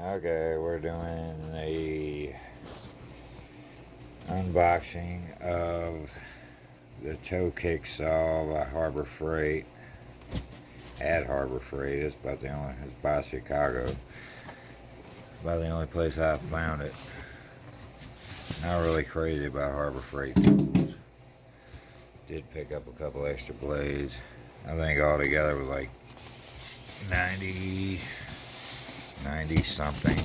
Okay, we're doing the unboxing of the toe kick saw by Harbor Freight. At Harbor Freight, it's by Chicago. About the only place I found it. Not really crazy about Harbor Freight tools. Did pick up a couple extra blades. I think altogether was like 90 something.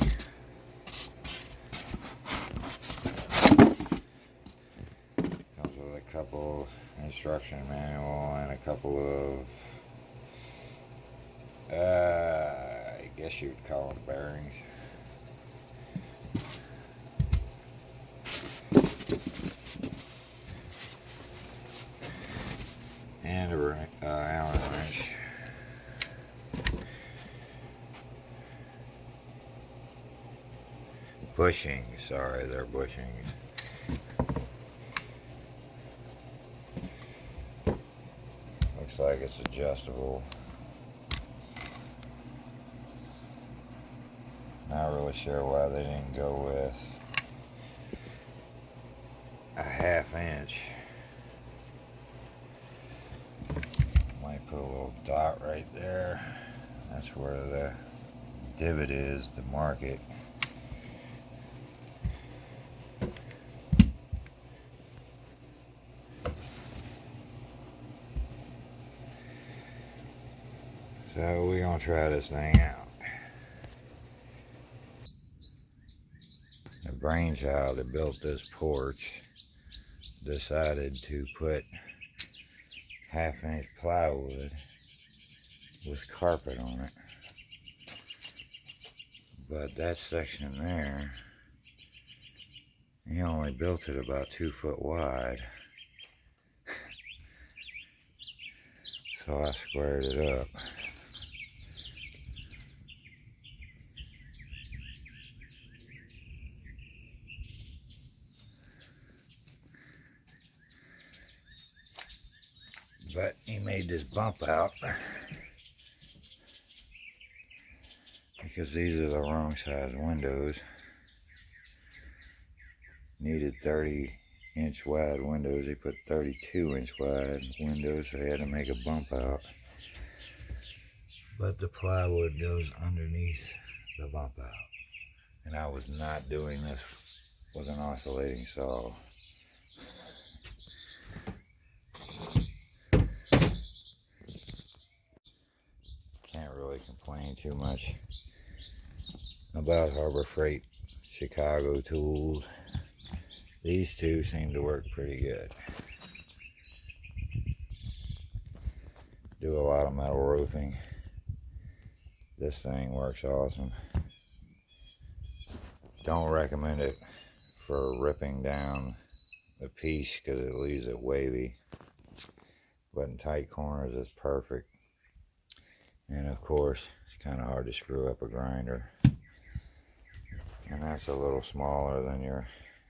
Comes with a couple instruction manual and a couple of, I guess you'd call them bearings. And a Allen wrench. Bushings, sorry, they're bushings. Looks like it's adjustable. Not really sure why they didn't go with a 1/2 inch. Might put a little dot right there. That's where the divot is to mark it. So we're gonna try this thing out. The brainchild that built this porch decided to put 1/2 inch plywood with carpet on it. But that section there, he only built it about 2 foot wide. So I squared it up. But he made this bump out because these are the wrong size windows. Needed 30-inch wide windows. He put 32-inch wide windows, so he had to make a bump out. But the plywood goes underneath the bump out. And I was not doing this with an oscillating saw. Can't really complain too much about Harbor Freight Chicago tools. These two seem to work pretty good. Do a lot of metal roofing. This thing works awesome. Don't recommend it for ripping down the piece because it leaves it wavy. But in tight corners it's perfect. And of course, it's kind of hard to screw up a grinder. And that's a little smaller than your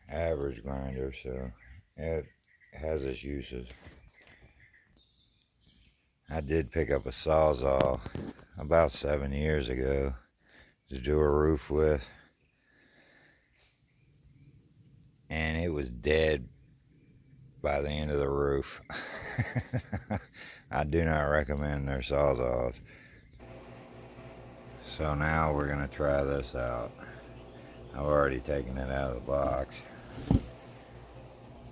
average grinder, so it has its uses. I did pick up a Sawzall about 7 years ago to do a roof with, and it was dead by the end of the roof. I do not recommend their Sawzalls. So now we're going to try this out. I've already taken it out of the box.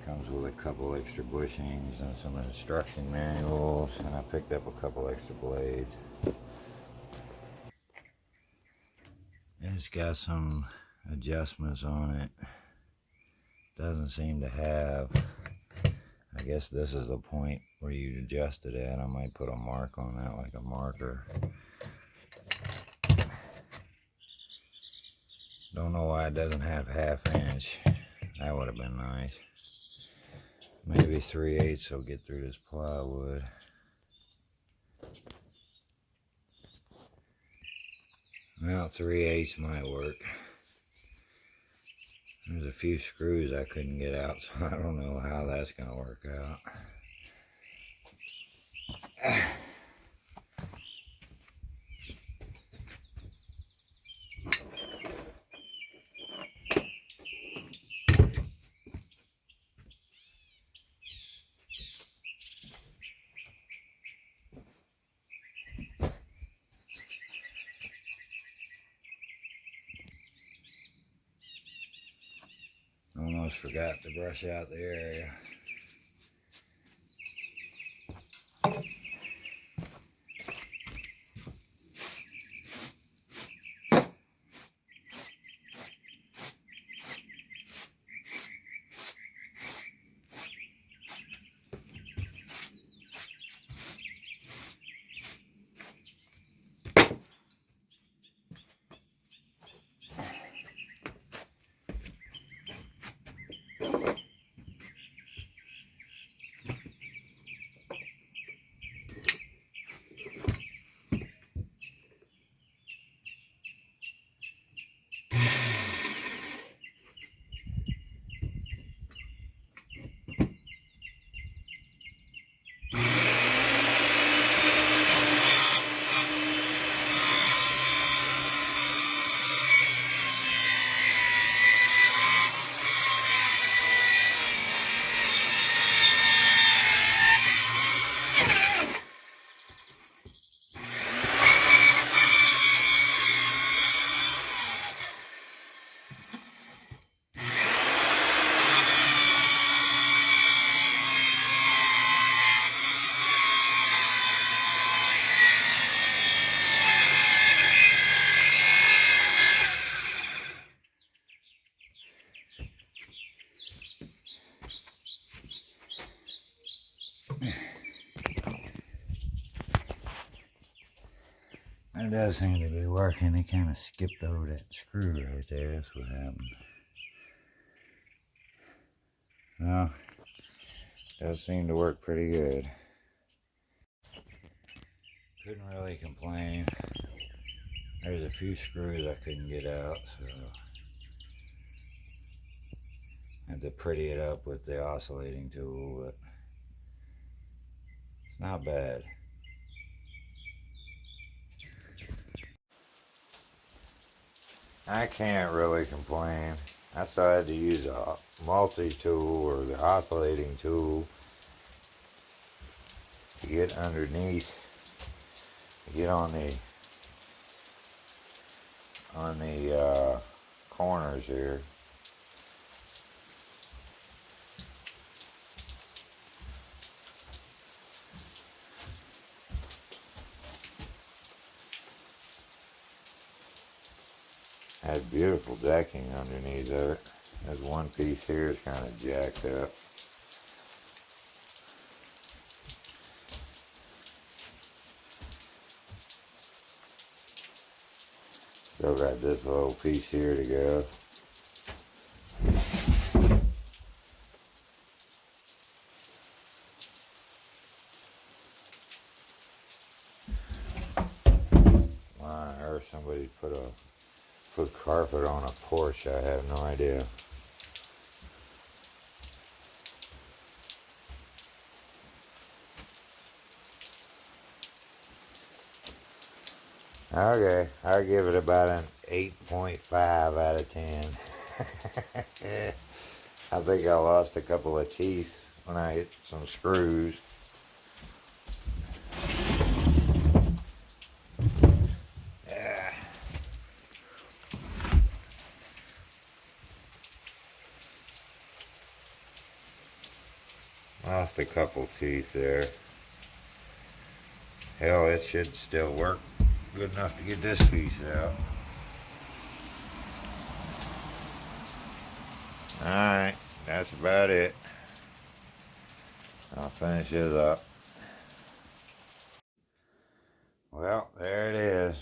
Comes with a couple extra bushings and some instruction manuals, and I picked up a couple extra blades. It's got some adjustments on it. Doesn't seem to have, I guess this is the point where you adjust it at. I might put a mark on that, like a marker. Don't know why it doesn't have 1/2 inch. That would have been nice. Maybe 3/8 will get through this plywood. Well, 3/8 might work. There's a few screws I couldn't get out, so I don't know how that's going to work out. almost forgot to brush out the area. It does seem to be working. It kind of skipped over that screw right there. That's what happened. Well, it does seem to work pretty good. Couldn't really complain. There's a few screws I couldn't get out, so I had to pretty it up with the oscillating tool, but it's not bad. I can't really complain. I still had to use a multi-tool or the oscillating tool to get underneath, to get on the corners here. Has beautiful decking underneath there. There's one piece here is kind of jacked up. Still got this little piece here to go. I heard somebody put carpet on a porch. I have no idea. Okay, I'll give it about an 8.5 out of 10. I think I lost a couple of teeth when I hit some screws. Yeah. Lost a couple teeth there. Hell, it should still work good enough to get this piece out. Alright, that's about it. I'll finish this up. Well, there it is.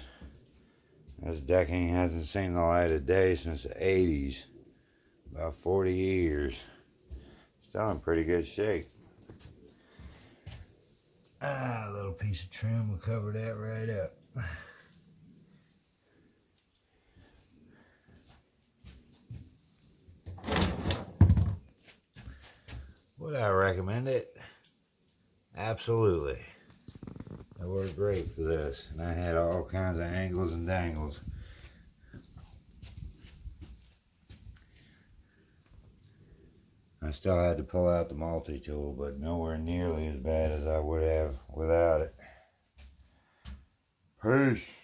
This decking hasn't seen the light of day since the 80s. About 40 years. Still in pretty good shape. A little piece of trim will cover that right up. Would I recommend it? Absolutely. It worked great for this. And I had all kinds of angles and dangles. I still had to pull out the multi-tool, but nowhere nearly as bad as I would have without it. Peace.